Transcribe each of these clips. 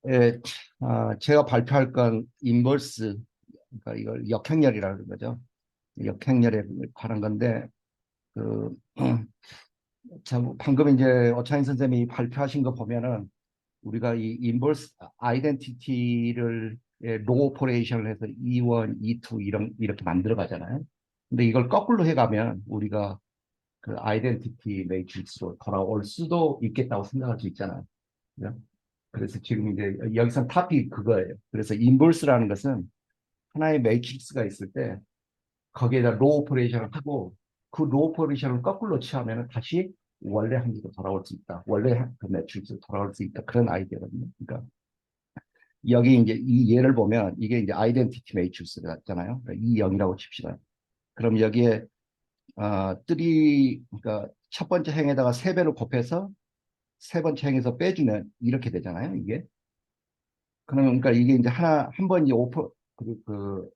예, 제가 발표할 건 인버스, 그러니까 이걸 역행렬이라는 거죠. 역행렬에 관한 건데, 그, 방금 이제 오차인 선생님이 발표하신 거 보면은 우리가 이 인버스 아이덴티티를 로 오퍼레이션을 해서 E1, E2 이렇게 만들어 가잖아요. 근데 이걸 거꾸로 해가면 우리가 그 아이덴티티 매트릭스로 돌아올 수도 있겠다고 생각할 수 있잖아요. 그죠? 그래서 지금 이제 여기서 탑이 그거예요. 그래서 인버스라는 것은 하나의 매트릭스가 있을 때 거기에다 로 오퍼레이션을 하고 그 로 오퍼레이션을 거꾸로 취하면 다시 원래 한계로 돌아올 수 있다. 원래 그 매트릭스로 돌아올 수 있다. 그런 아이디어거든요. 그러니까 여기 이제 이 예를 보면 이게 이제 아이덴티티 매트릭스잖아요. 그러니까 E0이라고 칩시다. 그럼 여기에 그러니까 첫 번째 행에다가 세 배를 곱해서 세 번째 행에서 빼주면 이렇게 되잖아요. 이게. 그러니까 이게 이제 한 번 그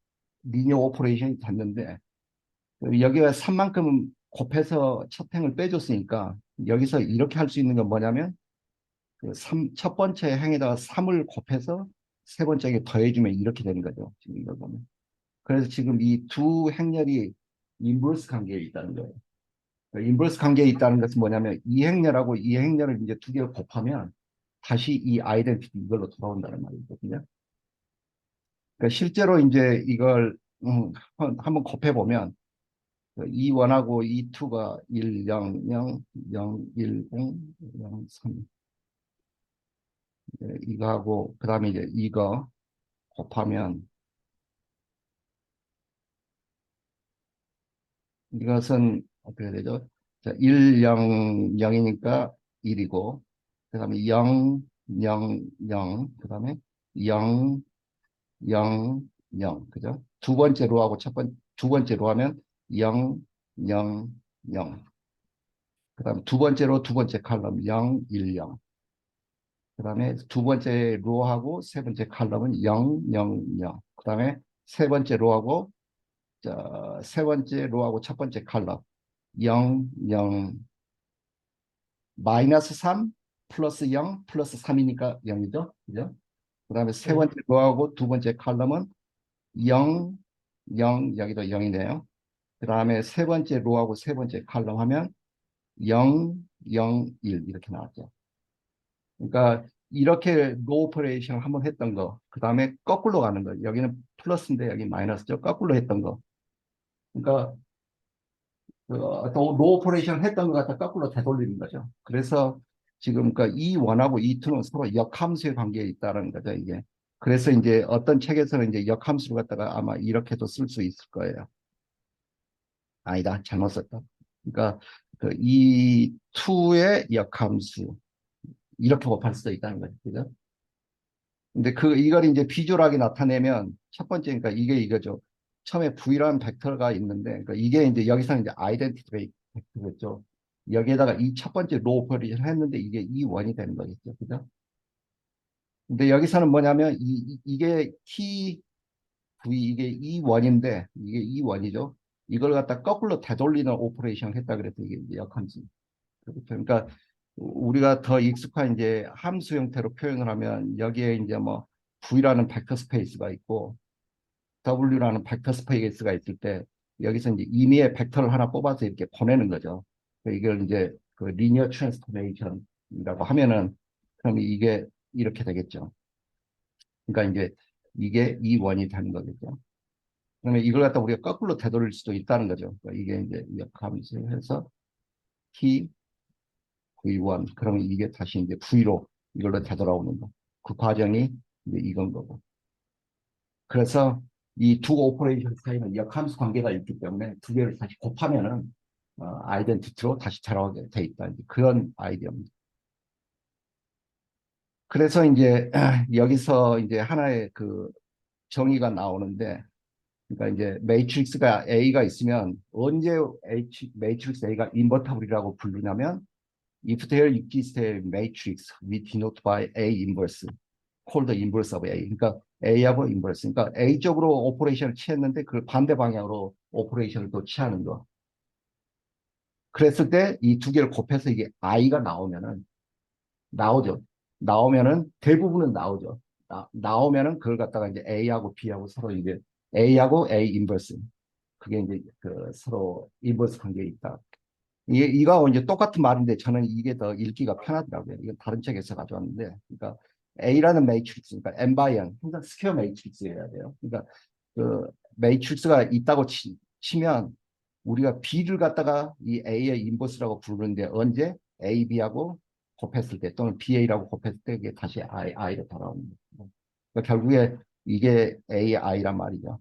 리니어 오퍼레이션이 됐는데 여기가 3만큼 곱해서 첫 행을 빼줬으니까 여기서 이렇게 할 수 있는 건 뭐냐면 첫 번째 행에다가 3을 곱해서 세 번째 행에 더해주면 이렇게 되는 거죠. 지금 이걸 보면. 그래서 지금 이 두 행렬이 인버스 관계에 있다는 거예요. 인버스 관계에 있다는 것은 뭐냐면 이 행렬하고 이 행렬을 이제 두 개를 곱하면 다시 이 아이덴티티 이걸로 돌아온다는 말이거든요. 그러니까 실제로 이제 이걸 한번 곱해 보면 E1하고 E2가 1, 0, 0, 0, 1, 0, 0, 3 이거하고 그다음에 이제 이거 곱하면 이것은 어떻게 되죠? 자, 1, 0, 0이니까 1이고 그다음에 0, 0, 0 그다음에 0, 0, 0 그죠? 두 번째로 하면 0, 0, 0 그다음 두 번째로 두 번째 칼럼 0, 1, 0 그다음에 두 번째 로하고 세 번째 칼럼은 0, 0, 0 그다음에 세 번째 로하고 세 번째 로하고 첫 번째 칼럼 0, 0, 마이너스 3 플러스 0 플러스 3이니까 0이죠. 그죠? 그다음에 세 네. 번째 로하고 두 번째 칼럼은 0, 0 여기도 0이네요. 그다음에 세 번째 로하고 세 번째 칼럼 하면 0, 0, 1 이렇게 나왔죠. 그러니까 이렇게 로 오퍼레이션을 한번 했던 거, 그 다음에 거꾸로 가는 거. 여기는 플러스인데 여기 마이너스죠. 거꾸로 했던 거. 그러니까 로 오퍼레이션 했던 거 갖다 거꾸로 되돌리는 거죠. 그래서 지금 그러니까 E1하고 E2는 서로 역함수의 관계에 있다는 거죠. 이게. 그래서 이제 어떤 책에서는 이제 역함수를 갖다가 아마 이렇게도 쓸 수 있을 거예요. 아니다, 잘못 썼다. 그러니까 그 E2의 역함수 이렇게 곱할 수도 있다는 거죠. 그죠? 근데 이걸 이제 비주얼하게 나타내면 첫 번째, 그러니까 이게 이거죠. 처음에 V라는 벡터가 있는데, 그러니까 이게 이제 여기서는 이제 아이덴티티 벡터겠죠. 여기에다가 이 첫 번째 로 오퍼레이션 했는데 이게 E1이 되는 거겠죠. 그죠? 근데 여기서는 뭐냐면 이게 이게 E1인데, 이게 E1이죠. 이걸 갖다 거꾸로 되돌리는 오퍼레이션 했다 그래서 이게 이제 역함수. 그렇죠. 그러니까 우리가 더 익숙한 이제 함수 형태로 표현을 하면 여기에 이제 뭐 V라는 벡터 스페이스가 있고 W라는 벡터 스페이스가 있을 때 여기서 이제 임의의 벡터를 하나 뽑아서 이렇게 보내는 거죠. 이걸 이제 그 리니어 트랜스포메이션이라고 하면은 그럼 이게 이렇게 되겠죠. 그러니까 이제 이게 E1이 되는 거겠죠. 그러면 이걸 갖다 우리가 거꾸로 되돌릴 수도 있다는 거죠. 그러니까 이게 이제 역함수해서 T V1 그러면 이게 다시 이제 V로 이걸로 되돌아오는 거. 그 과정이 이제 이건 거고. 그래서 이 두 오퍼레이션 사이는 역함수 관계가 있기 때문에 두 개를 다시 곱하면은 아이덴티티로 다시 돌아오게 돼 있다. 이제 그런 아이디어입니다. 그래서 이제 여기서 이제 하나의 그 정의가 나오는데, 그러니까 이제 매트릭스가 A가 있으면 언제 매트릭스 A가 인버터블이라고 부르냐면 if there exists a matrix we denote by A inverse called the inverse of A. 그러니까 A하고 inverse. 그러니까 A 쪽으로 오퍼레이션을 취했는데 그 반대 방향으로 오퍼레이션을 또 취하는 거. 그랬을 때 이 두 개를 곱해서 이게 I가 나오면은 나오죠. 나오면은 대부분은 나오죠. 나오면은 그걸 갖다가 이제 A하고 B하고 서로 이제 A하고 A 인버스 그게 이제 그 서로 인버스 관계에 있다. 이거 이제 똑같은 말인데 저는 이게 더 읽기가 편하더라고요. 이건 다른 책에서 가져왔는데, 그러니까 A라는 매트릭스, 그러니까 n 바이 n 항상 스퀘어 매트릭스여야 돼요. 그러니까 그 매트릭스가 있다고 치면 우리가 B를 갖다가 이 A의 인버스라고 부르는데 언제 A, B하고 곱했을 때 또는 BA라고 곱했을 때 이게 다시 I로 돌아옵니다. 그러니까 결국에 이게 AI란 말이죠.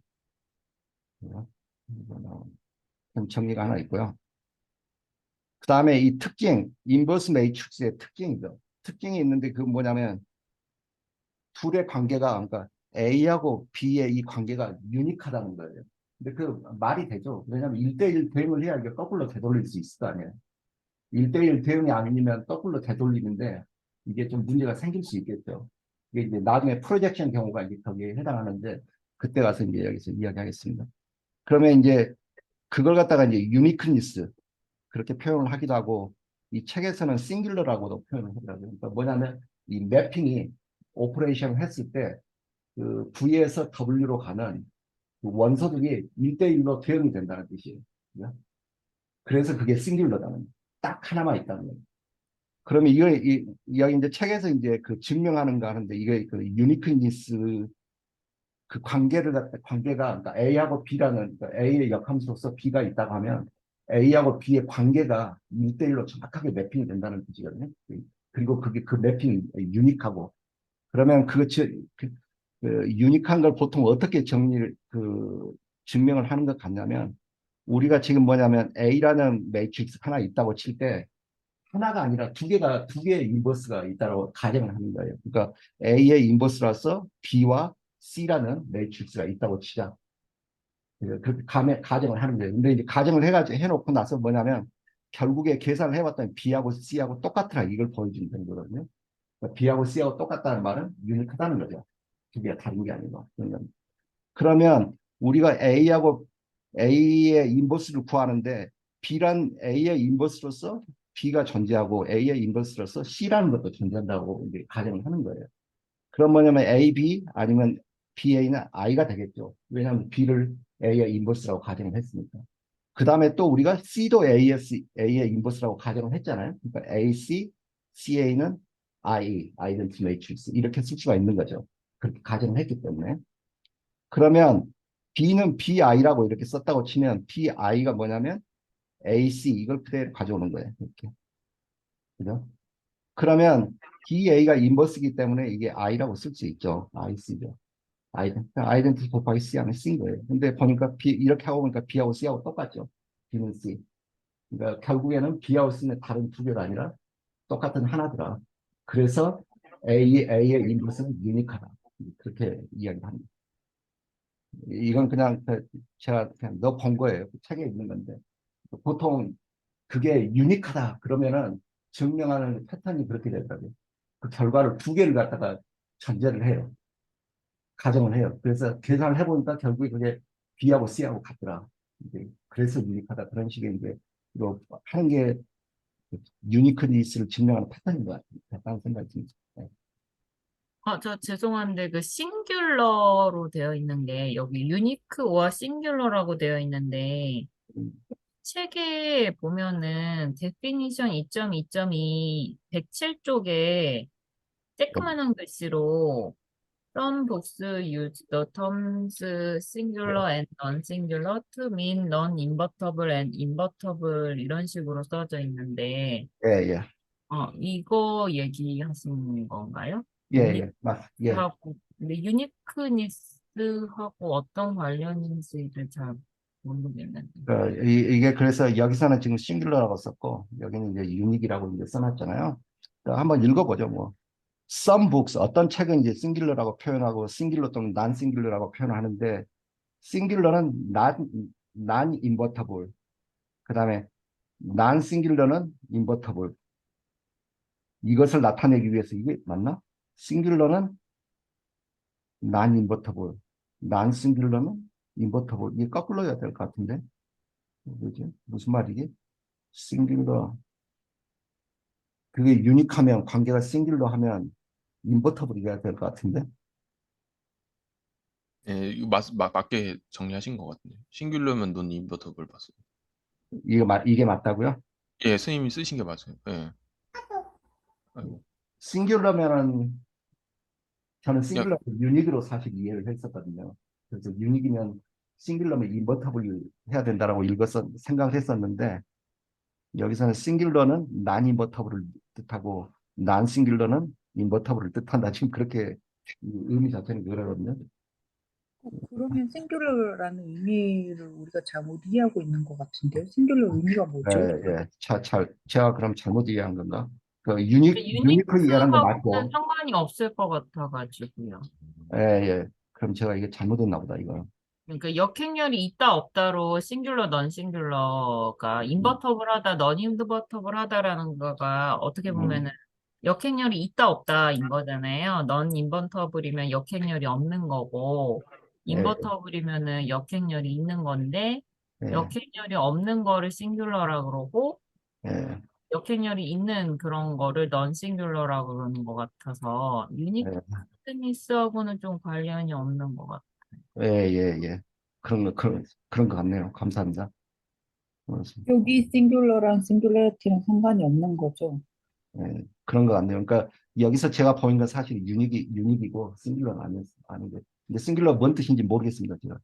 그럼 정리가 하나 있고요. 그 다음에 이 특징, 인버스 매트릭스의 특징이죠. 특징이 있는데 그 뭐냐면 둘의 관계가 그러니까 A하고 B의 이 관계가 유니크하다는 거예요. 근데 그 말이 되죠. 왜냐하면 1대1 대응을 해야 이게 거꾸로 되돌릴 수 있을 거 아니에요. 1대1 대응이 아니면 거꾸로 되돌리는데 이게 좀 문제가 생길 수 있겠죠. 이게 이제 나중에 프로젝션 경우가 이제 거기에 해당하는데 그때 가서 이제 여기서 이야기하겠습니다. 그러면 이제 그걸 갖다가 이제 유니크니스 그렇게 표현을 하기도 하고 이 책에서는 싱귤러라고도 표현을 하더라고요. 그러니까 뭐냐면 이 매핑이 오퍼레이션을 했을 때 그 V에서 W로 가는 그 원소들이 1대1로 대응이 된다는 뜻이에요. 그래서 그게 싱귤러다는 딱 하나만 있다는 거예요. 그러면 이거 이제 책에서 이제 그 증명하는가 하는데 이게 그 유니크니스 그 관계가 그러니까 A하고 B라는 그러니까 A의 역함수로서 B가 있다고 하면 A하고 B의 관계가 1대1로 정확하게 매핑이 된다는 뜻이거든요. 그리고 그게 그 매핑이 유니크하고 그러면 그 유니크한 걸 보통 어떻게 증명을 하는 것 같냐면 우리가 지금 뭐냐면 A라는 매트릭스 하나 있다고 칠 때 하나가 아니라 두 개의 인버스가 있다고 가정을 하는 거예요. 그러니까 A의 인버스라서 B와 C라는 매트릭스가 있다고 치자. 그렇게 가정을 하는 거예요. 근데 이제 가정을 해놓고 나서 뭐냐면 결국에 계산을 해봤더니 B하고 C하고 똑같더라. 이걸 보여주는 거거든요. 그러니까 B하고 C하고 똑같다는 말은 유니크하다는 거죠. 두 개가 다른 게 아니고. 그러면 우리가 A의 인버스를 구하는데 B란 A의 인버스로서 B가 존재하고 A의 인버스로서 C라는 것도 존재한다고 이제 가정을 하는 거예요. 그럼 뭐냐면 A, B 아니면 BA는 I가 되겠죠. 왜냐하면 B를 A의 인버스라고 가정을 했으니까. 그 다음에 또 우리가 C도 A의 인버스라고 가정을 했잖아요. 그러니까 AC, CA는 아이덴티 매트릭스 이렇게 쓸 수가 있는 거죠. 그렇게 가정을 했기 때문에. 그러면 B는 BI라고 이렇게 썼다고 치면 BI가 뭐냐면 AC 이걸 그대로 가져오는 거예요. 이렇게. 그죠? 그러면 DA가 인버스이기 때문에 이게 I라고 쓸 수 있죠. IC죠. 아이덴티 곱하기 C 하면 C인 거예요. 근데 보니까 이렇게 하고 보니까 B하고 C하고 똑같죠. B는 C. 그러니까 결국에는 B하고 C는 다른 두 개가 아니라 똑같은 하나더라. 그래서 A의 인버스는 유니크하다. 그렇게 이야기합니다. 이건 그냥 제가 그냥 넣어본 거예요. 그 책에 있는 건데. 보통 그게 유니크하다 그러면은 증명하는 패턴이 그렇게 되더라고요. 그 결과를 두 개를 갖다가 전제를 해요. 가정을 해요. 그래서 계산을 해보니까 결국에 그게 B하고 C하고 같더라. 이제 그래서 유니크하다 그런 식의 이제 뭐 하는 게 유니크니스를 증명하는 패턴인 것 같다는 생각이 듭니다. 네. 저 죄송한데 그 싱귤러로 되어 있는 게 여기 유니크와 싱귤러라고 되어 있는데 음, 책에 보면은 데피니션 2.2.2 107쪽에 쬐끄만한 글씨로 Some books use the terms singular and non-singular to mean non-invertible and invertible 이런 식으로 써져 있는데 예, 예, 이거 얘기하시는 건가요? 예, 예, 예. 유니크하고 근데 유니크니스하고 어떤 관련인지를 잘 모르겠는데. 이게 그래서 여기서는 지금 싱글러라고 썼고 여기는 이제 유닉이라고 이제 써놨잖아요. 한번 읽어보죠, 뭐. Some books 어떤 책은 이제 싱글러라고 표현하고 싱글러 또는 non 싱글러라고 표현하는데 싱글러는 non invertible 그다음에 non 싱글러는 invertible 이것을 나타내기 위해서 이게 맞나? 싱글러는 non invertible non 싱글러는 invertible 이게 거꾸로 해야 될 것 같은데 뭐지? 무슨 말이지? 싱글러 그게 유니크하면 관계가 싱글러 하면 인버터블이어야 될 것 같은데. 예, 이거 맞게 정리하신 것 같네요. 싱귤러면 논 인버터블 봤어요. 이게 맞다고요? 예, 선생님이 쓰신 게 맞아요. 예. 아이고. 싱귤러면은 저는 그냥 싱귤러 유닉으로 사실 이해를 했었거든요. 그래서 유닉이면 싱귤러면 인버터블 해야 된다라고 생각을 했었는데 여기서는 싱귤러는 난 인버터블을 뜻하고 난 싱귤러는 인버터블을 뜻한다. 지금 그렇게 의미 자체는 그러거든요. 그러면 싱귤러라는 의미를 우리가 잘못 이해하고 있는 것 같은데요. 싱귤러 의미가 예, 뭐죠? 예. 제가 그럼 잘못 이해한 건가? 그 유니크를 이해하는 거 유니크하고는 맞고, 상관이 없을 것 같아가지고요. 예, 예. 그럼 제가 이게 잘못했나 보다, 이거. 그러니까 역행렬이 있다 없다로 싱귤러, 넌 싱귤러가 인버터블하다, 넌 인버터블하다라는 거가 어떻게 보면은 역행렬이 있다 없다인 거잖아요. 넌 인버터블이면 역행렬이 없는 거고, 예, 인버터블이면은 역행렬이 있는 건데, 예, 역행렬이 없는 거를 싱귤러라 그러고, 예, 역행렬이 있는 그런 거를 넌 싱귤러라 그러는 것 같아서, 예, 유니크니스하고는 좀 관련이 없는 것 같아요. 예, 예, 예. 그런 거 같네요. 감사합니다. 그렇습니다. 여기 싱귤러랑 싱귤러리티는 상관이 없는 거죠. 예, 그런 거 같네요. 그러니까 여기서 제가 보인 건 사실 유닉이고 싱귤러는 아니고. 근데 싱귤러 뭔 뜻인지 모르겠습니다, 제가.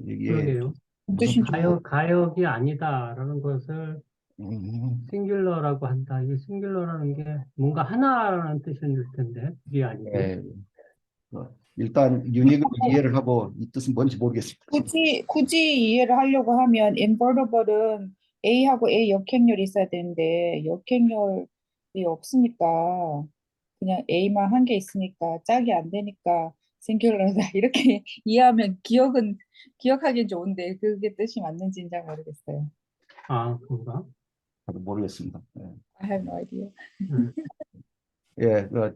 이게 그러게요. 무슨 무슨 뜻인지 가역이 아니다라는 것을 음, 싱귤러라고 한다. 이게 싱귤러라는 게 뭔가 하나라는 뜻일 텐데, 그게 아니고. 예, 일단 유닉으로 이해를 하고 이 뜻은 뭔지 모르겠습니다. 지금. 굳이 이해를 하려고 하면 invertible은 A하고 A 역행렬이 있어야 되는데 역행렬이 없으니까 그냥 A만 한 개 있으니까 짝이 안 되니까 싱귤러다 이렇게 이해하면 기억하기 좋은데 그게 뜻이 맞는지는 잘 모르겠어요. 아, 그런가? 저도 모르겠습니다. 예, I have no idea. 음.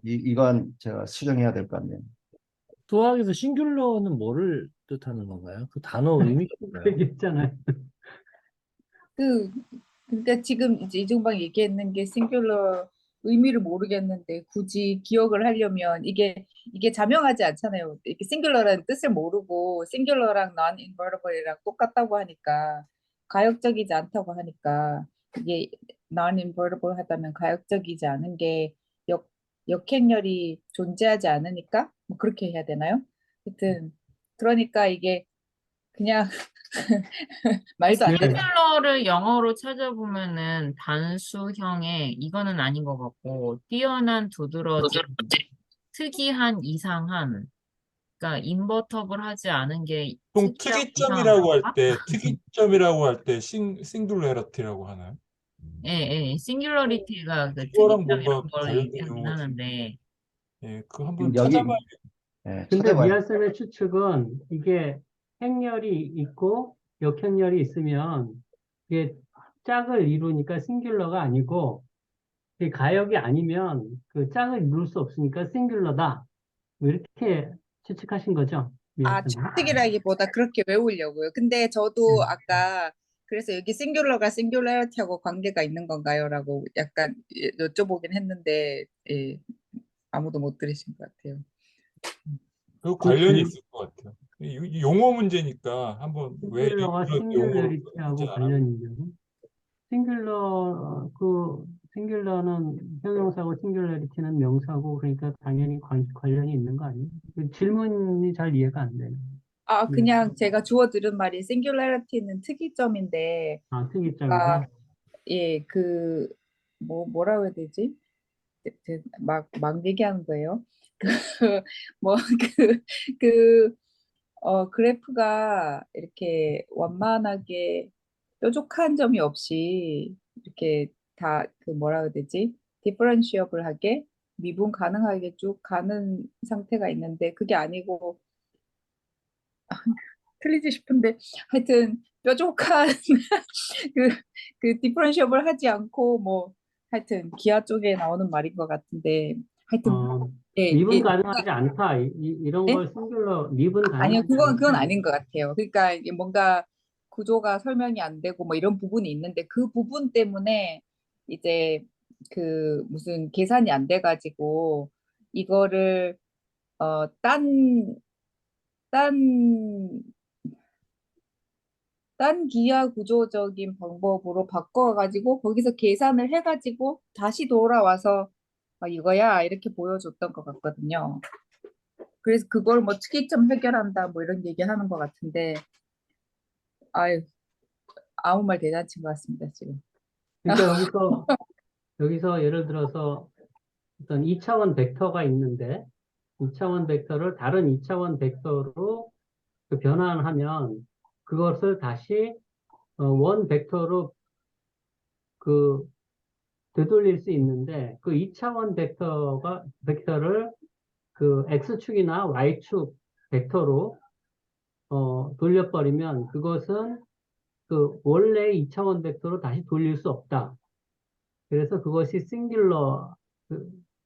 이건 제가 수정해야 될 것 같네요. 수학에서 싱귤러는 뭐를 뜻하는 건가요? 그 단어 의미가 뭐예요? 얘기했잖아요. 그 그러니까 지금 이제 이중방 얘기했는 게 싱귤러 의미를 모르겠는데 굳이 기억을 하려면 이게 자명하지 않잖아요. 이렇게 싱귤러라는 뜻을 모르고 싱귤러랑 non-invertible이랑 똑같다고 하니까 가역적이지 않다고 하니까 이게 non-invertible 하다면 가역적이지 않은 게 역, 역행렬이 존재하지 않으니까 뭐 그렇게 해야 되나요? 하여튼 그러니까 이게 그냥 말도 안 되는 싱귤러를 영어로 찾아보면은 단수형의 이거는 아닌 것 같고 뛰어난 두드러짐, 특이한 이상한, 그러니까 인버터블 하지 않은 게 보통 특이하고 이상한 건가? 특이점이라고 할 때 싱글레러티라고 하나요? 예, 예, 싱귤러리티가 그 그거랑 특이점 뭔가 이런 걸 관련된 얘기하긴 용어 같은데. 하는데 예, 그거 지금 한번 여기 찾아봐야 근데 찾아봐야 미아쌤의 추측은 이게 행렬이 있고 역행렬이 있으면 이게 짝을 이루니까 싱귤러가 아니고 이게 가역이 아니면 그 짝을 이룰 수 없으니까 싱귤러다. 뭐 이렇게 추측하신 거죠? 미아쌤은? 추측이라기보다 그렇게 외우려고요. 근데 저도 아까 그래서 여기 싱귤러가 싱귤러리티하고 관계가 있는 건가요? 라고 약간 여쭤보긴 했는데 예, 아무도 못 들으신 것 같아요. 그 그 관련이 있을 것 같아요. 이 용어 문제니까 한번 왜 싱귤러가 이런 용어를 싱귤러리티하고 쓰는지 관련이 있냐고? 싱귤러는 형용사고 싱귤러리티는 명사고 그러니까 당연히 관련이 있는 거 아니에요? 그 질문이 잘 이해가 안 되네. 그냥 제가 주워 들은 말이 싱귤러리티는 특이점인데 아, 특이점이다. 아, 예, 뭐라고 해야 되지? 막 얘기하는 거예요. 뭐, 그, 그, 그래프가 이렇게 완만하게 뾰족한 점이 없이 이렇게 다 그 뭐라 해야 되지? 디퍼런시어블하게 미분 가능하게 쭉 가는 상태가 있는데 그게 아니고 틀리지 싶은데 하여튼 뾰족한 그, 그 디퍼런시어블 하지 않고 뭐 하여튼 기아 쪽에 나오는 말인 것 같은데 하여튼 어, 예, 미분 이게 가능하지 않다. 이런 네? 걸 싱귤러, 미분 아니요, 가능하지 그건 않다. 아닌 것 같아요. 그러니까 이게 뭔가 구조가 설명이 안 되고 뭐 이런 부분이 있는데 그 부분 때문에 이제 그 무슨 계산이 안 돼가지고 이거를 어, 딴, 딴 기하 구조적인 방법으로 바꿔가지고 거기서 계산을 해가지고 다시 돌아와서 이거야 이렇게 보여줬던 것 같거든요. 그래서 그걸 뭐 특이점 해결한다 뭐 이런 얘기하는 것 같은데 아유 아무 말 대잔치인 것 같습니다 지금. 그러니까 여기서 예를 들어서 어떤 2차원 벡터가 있는데 2차원 벡터를 다른 2차원 벡터로 그 변환하면 그것을 다시 원 벡터로 그 되돌릴 수 있는데 그 2차원 벡터를 그 x축이나 y축 벡터로 돌려버리면 그것은 그 원래 2차원 벡터로 다시 돌릴 수 없다. 그래서 그것이 싱귤러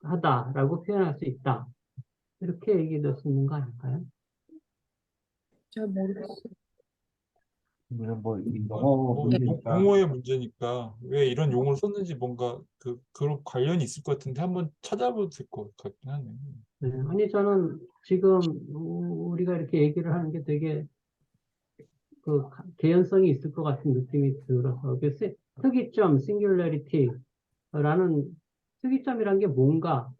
하다라고 표현할 수 있다. 이렇게 얘기될 수 있는 거 아닐까요? 잘 모르겠어요. 뭐, 이 영어 뭐 문제니까. 용어의 문제니까 왜 이런 용어를 썼는지 뭔가 그런 관련이 있을 것 같은데 한번 찾아봐도 될 것 같긴 하네. 네, 아니 저는 지금 우리가 이렇게 얘기를 하는 게 되게 그 개연성이 있을 것 같은 느낌이 들어서 그래서 특이점, 싱귤러리티라는 특이점이란 게 뭔가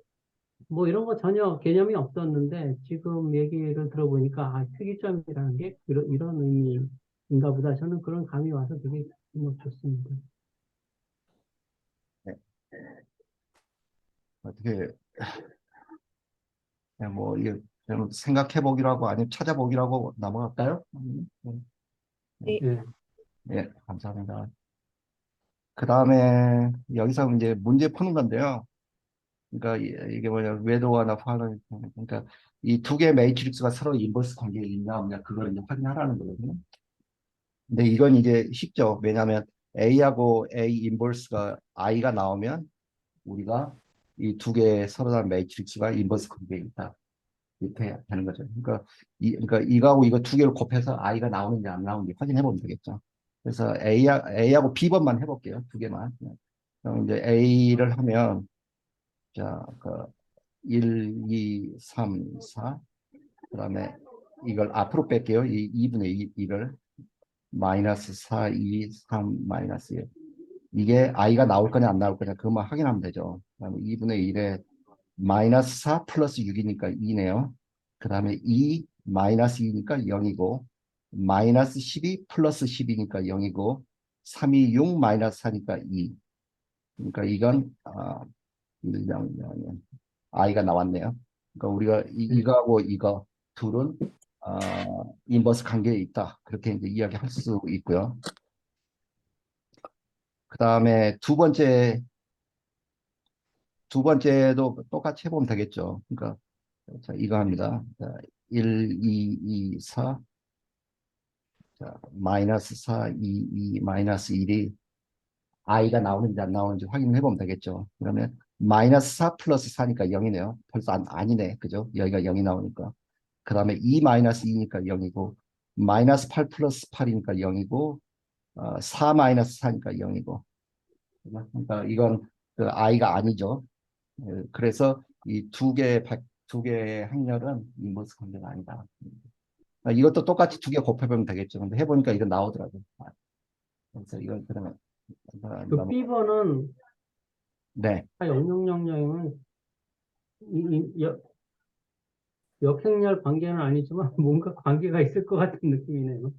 뭐 이런 거 전혀 개념이 없었는데 지금 얘기를 들어보니까 특이점이라는 게 이런 의미인가 보다. 저는 그런 감이 와서 되게 뭐 좋습니다. 네. 어떻게, 그냥 뭐, 이게 좀 생각해보기로 하고 아니면 찾아보기로 하고 넘어갈까요? 네. 예. 네, 감사합니다. 그 다음에 여기서 이제 문제 푸는 건데요. 그러니까 이게 뭐냐, 궤도와나 파는, 그러니까 이 두 개의 매트릭스가 서로 인버스 관계에 있나 없냐, 그걸 이제 확인하라는 거거든요. 근데 이건 이제 쉽죠. 왜냐하면 A하고 A 인버스가 I가 나오면 우리가 이 두 개의 서로 다른 매트릭스가 인버스 관계에 있다. 이렇게 되는 거죠. 그러니까 이거하고 이거 두 개를 곱해서 I가 나오는지 안 나오는지 확인해 보면 되겠죠. 그래서 A하고 B번만 해볼게요. 두 개만. 그럼 이제 A를 하면, 자, 1, 2, 3, 4. 그 다음에 이걸 앞으로 뺄게요. 이 2분의 2를. 마이너스 4, 2, 3, 마이너스 1. 이게 i가 나올 거냐 안 나올 거냐 그것만 확인하면 되죠. 그다음에 2분의 1에 마이너스 4 플러스 6이니까 2네요. 그 다음에 2 마이너스 2니까 0이고 마이너스 12 플러스 10이니까 0이고 3이 6 마이너스 4니까 2. 그러니까 이건 1, 0, 0, i가 나왔네요. 그러니까 우리가 이거하고 이거 둘은 인버스 관계에 있다. 그렇게 이제 이야기할 수 있고요. 그 다음에 두 번째도 똑같이 해보면 되겠죠. 그러니까 자, 이거 합니다. 자, 1, 2, 2, 4. 자, 마이너스 4, 2, 2, 마이너스 1이 i가 나오는지 안 나오는지 확인해 보면 되겠죠. 그러면 마이너스 4 플러스 4니까 0이네요. 벌써 아니네. 그죠? 여기가 0이 나오니까. 그 다음에 2 마이너스 2니까 0이고 마이너스 8 플러스 8이니까 0이고 4 마이너스 4니까 0이고 그러니까 이건 그 i가 아니죠. 그래서 이 두 개의 행렬은 인버스 관계가 아니다. 이것도 똑같이 두 개 곱해보면 되겠죠. 근데 해보니까 이건 나오더라고요. 그래서 이건 그러면 그 B번은 네, 0000은 역행렬 관계는 아니지만 뭔가 관계가 있을 것 같은 느낌이네요.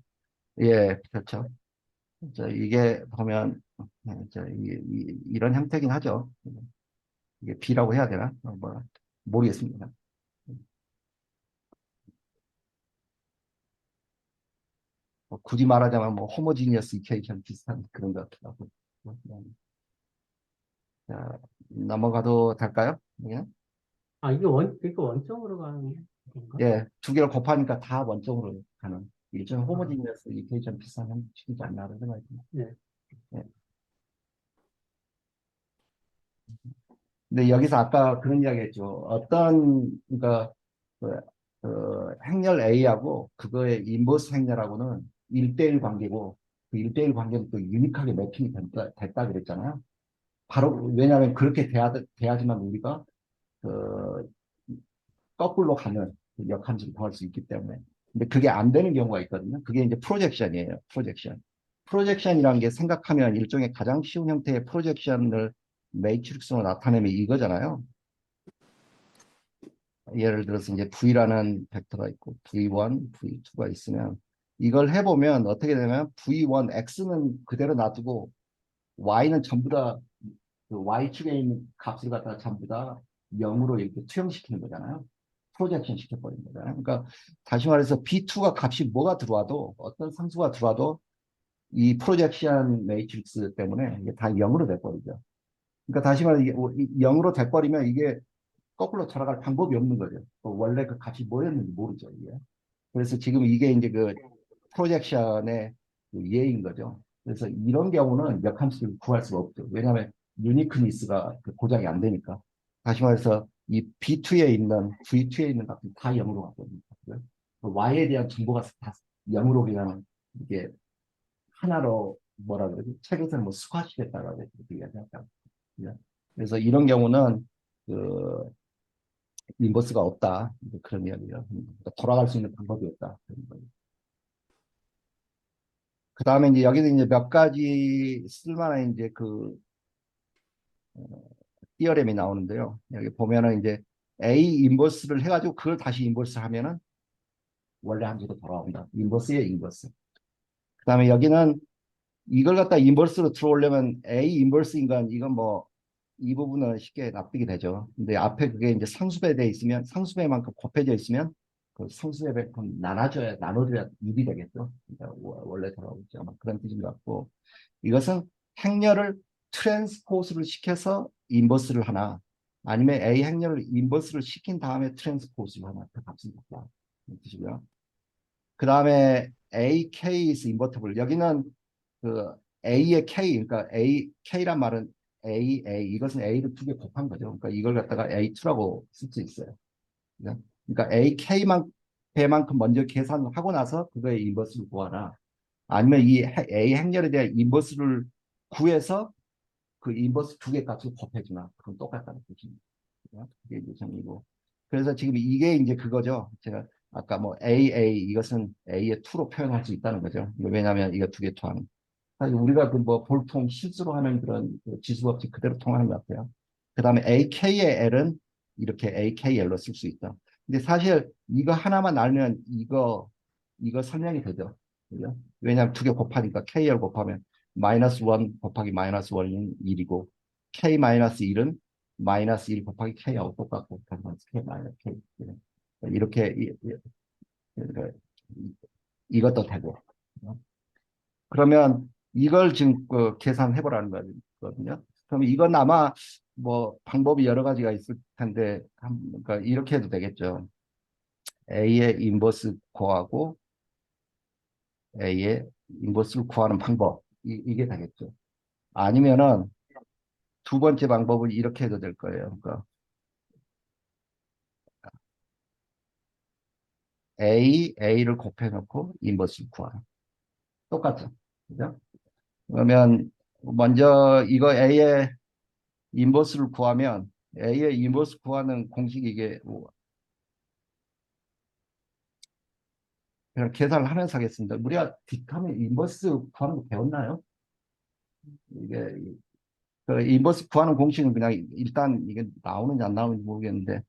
예, 그렇죠. 이게 보면 이런 형태긴 하죠. 이게 B라고 해야 되나? 뭐 모르겠습니다. 굳이 말하자면 뭐 호모지니어스 이퀘이션 비슷한 그런 것 같기도 하고. 자, 넘어가도 될까요? 예, 이게 그러니까 원점으로 가는 건가? 예, 두 개를 곱하니까 다 원점으로 가는 일종의 호모지니어스 이퀘이션 비슷한 형식이지 않나 그런 생각이 듭니다. 네. 예. 근데 여기서 아까 그런 이야기 했죠. 그러니까 행렬 A하고 그거의 인버스 행렬하고는 1대1 관계고 그 1대1 관계는 또 유니크하게 매핑이 됐다 그랬잖아요. 바로 왜냐하면 그렇게 돼야지만 우리가 그 거꾸로 가는 역함수를 더할 수 있기 때문에. 근데 그게 안 되는 경우가 있거든요. 그게 이제 프로젝션이에요. 프로젝션. 프로젝션이라는 게 생각하면 일종의 가장 쉬운 형태의 프로젝션을 매트릭스로 나타내면 이거잖아요. 예를 들어서 이제 V라는 벡터가 있고 V1, V2가 있으면 이걸 해보면 어떻게 되냐면 V1, X는 그대로 놔두고 Y는 전부 다 그 Y축에 있는 값을 갖다가 전부 다 0으로 이렇게 투영시키는 거잖아요. 프로젝션 시켜버리는 거잖아요. 그러니까 다시 말해서 B2가 값이 뭐가 들어와도 어떤 상수가 들어와도 이 프로젝션 매트릭스 때문에 이게 다 0으로 돼버리죠. 그러니까 다시 말해 이게 0으로 돼버리면 이게 거꾸로 돌아갈 방법이 없는 거죠. 원래 그 값이 뭐였는지 모르죠, 이게. 그래서 지금 이게 이제 그 프로젝션의 그 예인 거죠. 그래서 이런 경우는 역함수를 구할 수가 없죠. 왜냐하면 유니크니스가 그 보장이 안 되니까. 다시 말해서 이 B2에 있는 V2에 있는 값이 다 0으로 갔거든요. Y에 대한 정보가 다 0으로 그냥 이게 하나로 뭐라 그러지? 책에서는 뭐 수화시켰다고 그렇게 이야기하죠. 그래서 이런 경우는 그 인버스가 없다. 그런 이야기예요. 그러니까 돌아갈 수 있는 방법이 없다. 그 다음에 이제 여기는 이제 몇 가지 쓸만한 이제 그 티어렘이 나오는데요. 여기 보면은 이제 A 인버스를 해가지고 그걸 다시 인버스 하면은 원래 함수로 돌아온다. 인버스의 인버스. 그 다음에 여기는 이걸 갖다 인버스로 들어오려면 A 인버스인가 이건 뭐 이 부분은 쉽게 납득이 되죠. 근데 앞에 그게 이제 상수배돼 있으면 상수배만큼 곱해져 있으면 그 상수배만큼 나눠줘야 1이 되겠죠. 그러니까 원래 돌아오죠. 그런 뜻인 것 같고 이것은 행렬을 트랜스포즈를 시켜서 인버스를 하나 아니면 A 행렬을 인버스를 시킨 다음에 트랜스포즈를 하나 그 값을 받다. 뜻이고요. 그 다음에 AK is invertible. 여기는 그 A의 K, 그러니까 K란 말은 이것은 A를 두 개 곱한 거죠. 그러니까 이걸 갖다가 A2라고 쓸 수 있어요. 그러니까 배만큼 먼저 계산을 하고 나서 그거의 인버스를 구하라. 아니면 이 A 행렬에 대한 인버스를 구해서 그 인버스 두 개 값을 곱해주나. 그건 똑같다는 뜻입니다. 그게 이제 정리고. 그래서 지금 이게 이제 그거죠. 제가 아까 뭐 이것은 A의 2로 표현할 수 있다는 거죠. 왜냐하면 이거 두 개 더하는. 사실 우리가 그 뭐 보통 실수로 하는 그런 그 지수법칙 그대로 통하는 것 같아요. 그 다음에 AK의 L은 이렇게 AKL로 쓸 수 있다. 근데 사실 이거 하나만 알면 이거 설명이 되죠. 그죠? 왜냐하면 두 개 곱하니까 KL 곱하면 마이너스 1 곱하기 마이너스 1은 1이고 K 마이너스 1은 마이너스 1 곱하기 K하고 똑같고 K 마이너스 K 이렇게 이것도 되고 그러면 이걸 지금 계산해 보라는 거거든요. 그럼 이건 아마 뭐 방법이 여러 가지가 있을 텐데 그러니까 이렇게 해도 되겠죠. A의 인버스 구하고 A의 인버스를 구하는 방법 이게 되겠죠. 아니면은 두 번째 방법은 이렇게 해도 될 거예요. 그러니까 A를 곱해놓고 인버스를 구하는 똑같죠. 그죠? 그러면 먼저 이거 A의 인버스를 구하면 A의 인버스 구하는 공식이 이게 그냥 계산을 하면서 하겠습니다. 우리가 뒷함에 인버스 구하는 거 배웠나요? 이게 그 인버스 구하는 공식은 그냥 일단 이게 나오는지 안 나오는지 모르겠는데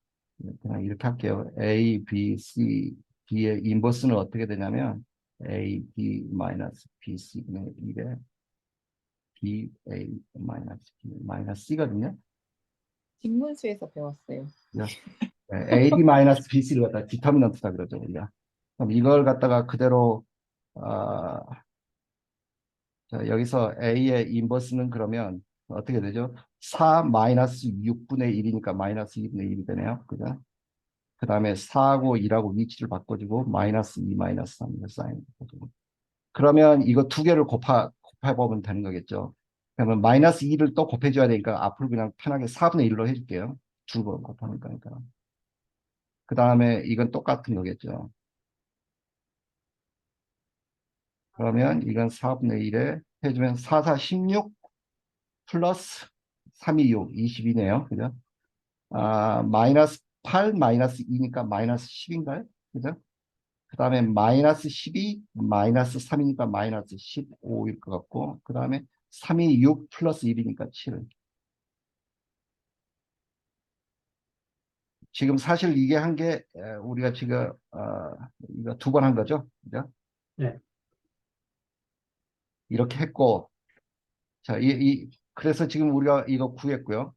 그냥 이렇게 할게요. A, B, C, D의 인버스는 어떻게 되냐면 A, B 마이너스 B, C 그냥 1에 B, A 마이너스 B 마이너스 C거든요. 직문수에서 배웠어요. AD 마이너스 BC를 갖다가 디터미넌트다 그러죠, 우리가. 그럼 이걸 갖다가 그대로, 자, 여기서 A의 인버스는 그러면 어떻게 되죠? 4 마이너스 6분의 1이니까 마이너스 2분의 1이 되네요. 그죠? 그 다음에 4하고 1하고 위치를 바꿔주고 마이너스 2 마이너스 3 사인 바꿔주고. 그러면 이거 두 개를 곱해보면 되는 거겠죠. 그러면 마이너스 2를 또 곱해줘야 되니까 앞으로 그냥 편하게 4분의 1로 해줄게요. 두 번 곱하는 거니까. 그 다음에 이건 똑같은 거겠죠. 그러면 이건 4분의 1에 해주면 4, 4, 16 플러스 3, 2, 6, 22네요. 그죠? 마이너스 8 마이너스 2니까 마이너스 10인가요? 그죠? 그 다음에 마이너스 12 마이너스 3이니까 마이너스 15일 것 같고, 그 다음에 3이 6 플러스 1이니까 7. 지금 사실 이게 한 게 우리가 지금 이거 두 번 한 거죠. 그죠? 네. 이렇게 했고, 자, 그래서 지금 우리가 이거 구했고요.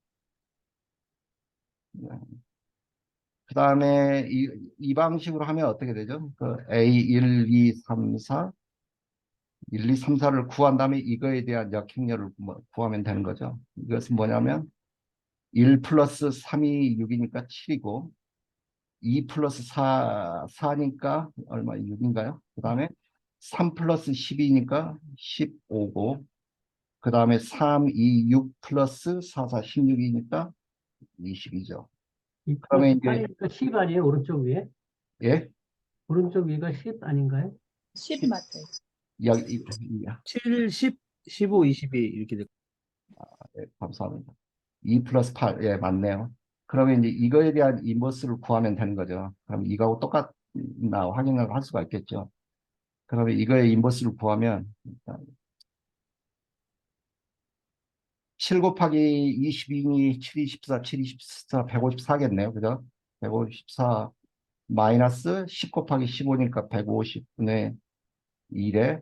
그 다음에 이 방식으로 하면 어떻게 되죠? 그 A 1, 2, 3, 4, 1, 2, 3, 4를 구한 다음에 이거에 대한 역행렬을 구하면 되는 거죠. 이것은 뭐냐면 1 플러스 3이 6이니까 7이고 2 플러스 4니까 얼마 6인가요? 그 다음에 3 플러스 12니까 15고 그 다음에 3, 2, 6 플러스 4, 4, 16이니까 22죠. 2 그러면 플러스 이제 8이니까 10 아니에요? 오른쪽 위에? 예? 오른쪽 위가 10 아닌가요? 10 맞아요. 여기 7, 10, 15, 22 이렇게 돼. 예, 감사합니다. 2 플러스 8, 예, 맞네요. 그러면 이제 이거에 대한 인버스를 구하면 되는 거죠. 그럼 이거하고 똑같나 확인을 할 수가 있겠죠. 그러면 이거의 인버스를 구하면 일단 7 곱하기 22니 7, 24, 7, 24, 154겠네요. 그죠? 154 마이너스 10 곱하기 15니까 150분의 1에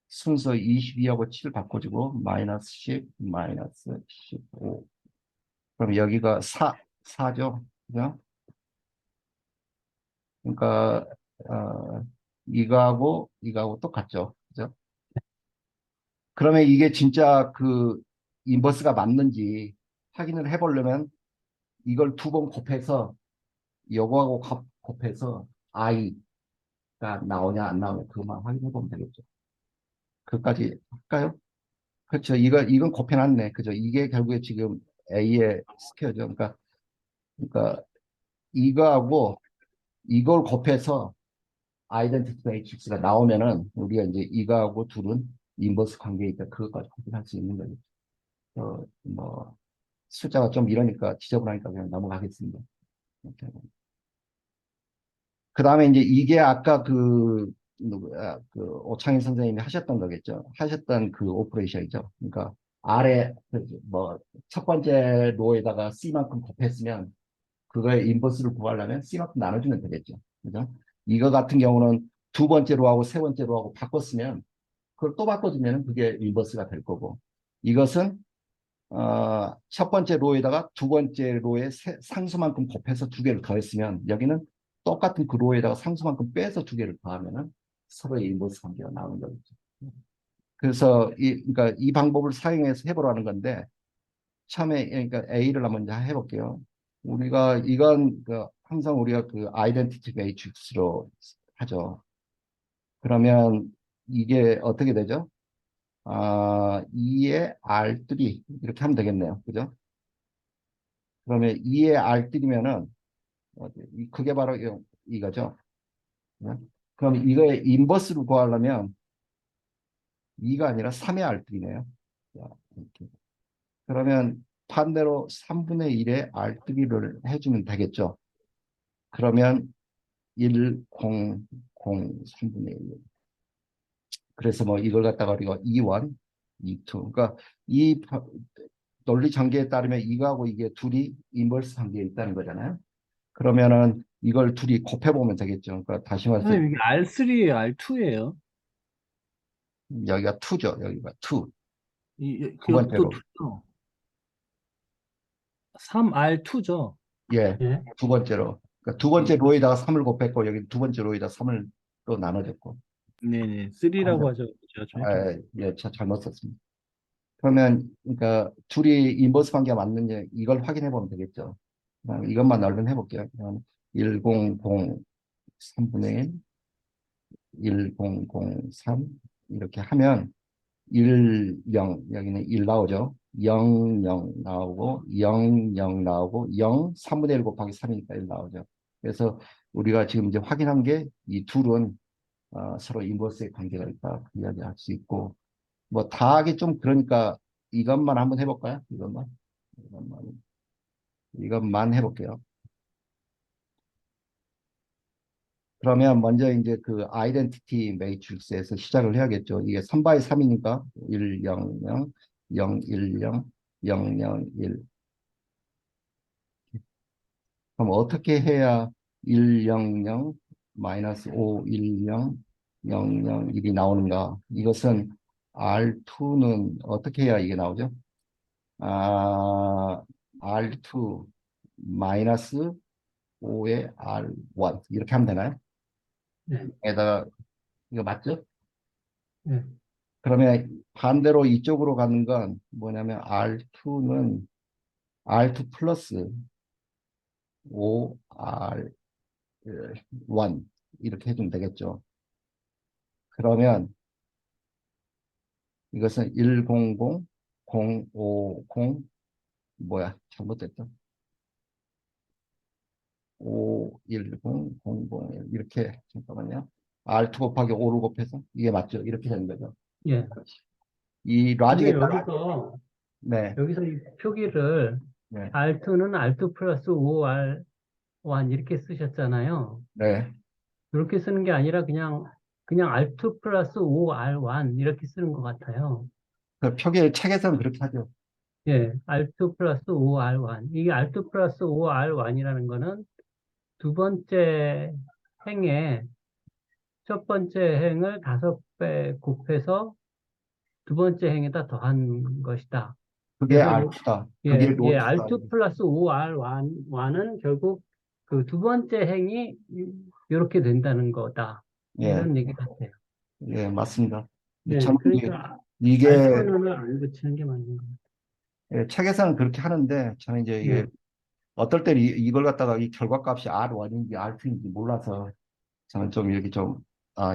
순서 22하고 7 바꿔주고 마이너스 10 마이너스 15 그럼 여기가 4죠. 그죠? 그러니까 이거하고 똑같죠. 그죠? 그러면 이게 진짜 그 인버스가 맞는지 확인을 해보려면 이걸 두 번 곱해서 요거하고 곱해서 i가 나오냐 안 나오냐 그것만 확인해 보면 되겠죠. 그까지 할까요? 그렇죠. 이건 곱해놨네. 그죠? 이게 결국에 지금 a의 스퀘어죠. 그러니까 이거하고 이걸 곱해서 아이덴티티 매트릭스가 나오면은 우리가 이제 이거하고 둘은 인버스 관계에 있다. 그것까지 확인할 수 있는 거죠. 뭐 숫자가 좀 이러니까 지저분하니까 그냥 넘어가겠습니다. 그 다음에 이제 이게 아까 그 누구야 그 오창희 선생님이 하셨던 거겠죠. 하셨던 그 오퍼레이션이죠. 그러니까 아래 뭐 첫 번째 로에다가 C만큼 곱했으면 그거의 인버스를 구하려면 C만큼 나눠주면 되겠죠. 그죠? 이거 같은 경우는 두 번째 로하고 세 번째 로하고 바꿨으면 그걸 또 바꿔주면 그게 인버스가 될 거고 이것은 첫 번째 로에다가 두 번째 로의 상수만큼 곱해서 두 개를 더했으면 여기는 똑같은 그 로에다가 상수만큼 빼서 두 개를 더하면은 서로의 인버스 관계가 나오는 거죠. 그래서 그러니까 이 방법을 사용해서 해보라는 건데 처음에 그러니까 A를 한번 해볼게요. 우리가 이건 항상 우리가 그 아이덴티티 매트릭스로 하죠. 그러면 이게 어떻게 되죠? 2의 R3 이렇게 하면 되겠네요. 그죠? 그러면 2의 R3면은 그게 바로 이거죠. 네? 그럼 이거의 인버스를 구하려면 2가 아니라 3의 R3네요. 그러면 반대로 3분의 1의 R3를 해주면 되겠죠. 그러면 1, 0, 0, 3분의 1. 그래서 뭐 이걸 갖다가 우리가 2원, 2, 2. 그러니까 이 논리 전개에 따르면 이거하고 이게 둘이 인버스 관계에 있다는 거잖아요. 그러면은 이걸 둘이 곱해보면 되겠죠. 그러니까 다시 말해서 선생님, 이게 R3예요, R2예요? 여기가 2죠. 여기가 2. 두 여기 또 번째로. 2죠. 3R2죠. 예, 예. 두 번째로. 그러니까 두 번째 로에다가 3을 곱했고 여기 두 번째 로에다가 3을 또 나눠줬고. 네네. 3라고 하죠. 제가 정확히. 예, 잘못 썼습니다. 그러면 그러니까 둘이 인버스 관계가 맞는지 이걸 확인해 보면 되겠죠. 이것만 얼른 해볼게요. 1, 0, 0, 3분의 1, 1, 0, 0, 3 이렇게 하면 1, 0 여기는 1 나오죠. 0, 0 나오고 0, 0 나오고 0, 3분의 1 곱하기 3이니까 1 나오죠. 그래서 우리가 지금 이제 확인한 게 이 둘은 서로 인버스의 관계가 있다 이야기할 수 있고 뭐 다 하기 좀 그러니까 이것만 한번 해볼까요? 이것만 해볼게요. 그러면 먼저 이제 그 아이덴티티 매트릭스에서 시작을 해야겠죠. 이게 3 x 3이니까 1, 0, 0, 0, 1, 0, 0, 0, 1. 그럼 어떻게 해야 1, 0, 0, 마이너스 5, 1, 0, 0, 0, 1이 나오는가? 이것은 R2는 어떻게 해야 이게 나오죠? R2 마이너스 5의 R1 이렇게 하면 되나요? 네. 에다가 이거 맞죠? 네. 그러면 반대로 이쪽으로 가는 건 뭐냐면 R2는 R2 플러스 5R1 이렇게 해주면 되겠죠. 그러면 이것은 100, 050 뭐야 잘못됐다. 510, 001 이렇게 잠깐만요. R2 곱하기 5를 곱해서 이게 맞죠? 이렇게 되는 거죠. 예. 이 근데 라직에 따라 네, 여기서 이 표기를 네, R2는 R2 플러스 5R1 이렇게 쓰셨잖아요. 네. 이렇게 쓰는 게 아니라 그냥 R2 플러스 5R1 이렇게 쓰는 것 같아요. 그 표기 책에서는 그렇게 하죠. 예, R2 플러스 5R1. 이게 R2 플러스 5R1이라는 거는 두 번째 행에 첫 번째 행을 5배 곱해서 두 번째 행에다 더한 것이다. 그게 그래서 R2다. 그게 로트다. R2 플러스 5R1은 결국 그 두 번째 행이 이렇게 된다는 거다. 예, 이런 얘기 같아요. 예, 맞습니다. 네, 저는 그러니까 이게 R2는 안 붙이는 게 맞는 거예요. 예, 책에서는 그렇게 하는데 저는 이제 이게 네. 어떨 때 이걸 갖다가 이 결과값이 R1인지 R2인지 몰라서 저는 좀 이렇게 좀